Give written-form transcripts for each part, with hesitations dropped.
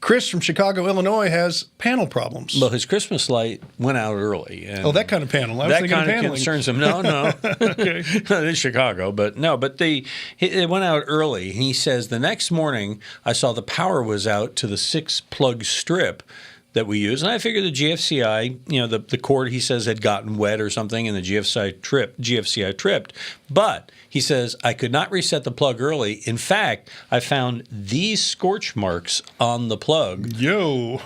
Chris from Chicago, Illinois has panel problems. Well, his Christmas light went out early. And that kind of panel. That kind of concerns him. No. Okay. In Chicago, but no. But it went out early. He says the next morning I saw the power was out to the 6-plug strip that we use, and I figured the GFCI, the cord, he says, had gotten wet or something, and the GFCI tripped. But he says I could not reset the plug early. In fact, I found these scorch marks on the plug. Yo.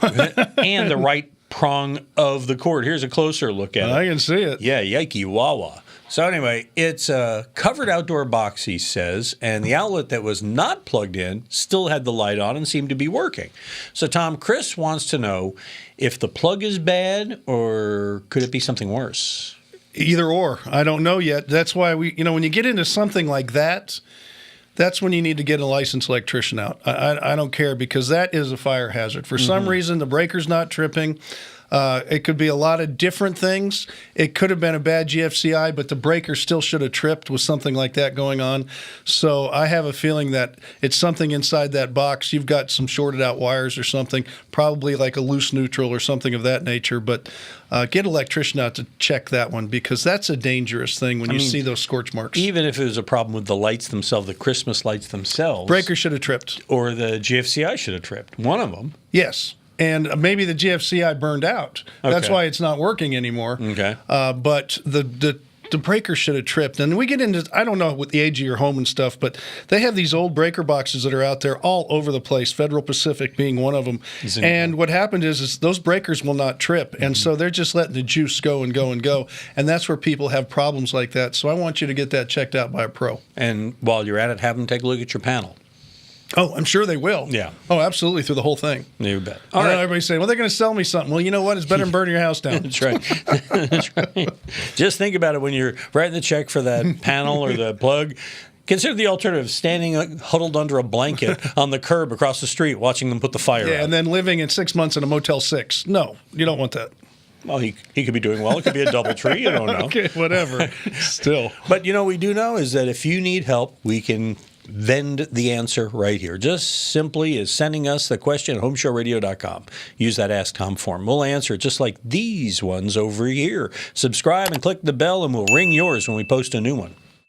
And the right prong of the cord. Here's a closer look at it. I can see it. Yeah, yikey wawa. So anyway, it's a covered outdoor box, he says, and the outlet that was not plugged in still had the light on and seemed to be working. So, Tom, Chris wants to know if the plug is bad or could it be something worse? Either or. I don't know yet. That's why when you get into something like that, that's when you need to get a licensed electrician out. I don't care, because that is a fire hazard. For some reason, the breaker's not tripping. It could be a lot of different things. It could have been a bad GFCI, but the breaker still should have tripped with something like that going on. So I have a feeling that it's something inside that box. You've got some shorted out wires or something, probably like a loose neutral or something of that nature. But get an electrician out to check that one, because that's a dangerous thing when you see those scorch marks. Even if it was a problem with the lights themselves, the Christmas lights themselves. Breaker should have tripped. Or the GFCI should have tripped. One of them. Yes. And maybe the GFCI burned out. Okay. That's why it's not working anymore. Okay. But the breaker should have tripped. And we get into, I don't know with the age of your home and stuff, but they have these old breaker boxes that are out there all over the place, Federal Pacific being one of them. And what happened is those breakers will not trip. And so they're just letting the juice go and go and go. And that's where people have problems like that. So I want you to get that checked out by a pro. And while you're at it, have them take a look at your panel. Oh, I'm sure they will. Yeah. Oh, absolutely, through the whole thing. You bet. All right. Everybody's saying, well, they're going to sell me something. Well, you know what? It's better than burning your house down. That's right. That's right. Just think about it when you're writing the check for that panel or the plug. Consider the alternative, standing huddled under a blanket on the curb across the street watching them put the fire out. Yeah, and then living in 6 months in a Motel 6. No, you don't want that. Well, he could be doing well. It could be a double tree. You don't know. Okay, whatever. Still. But, we do know is that if you need help, we can vend the answer right here. Just simply is sending us the question at HomeShowRadio.com. Use that Ask Tom form. We'll answer it just like these ones over here. Subscribe and click the bell, and we'll ring yours when we post a new one.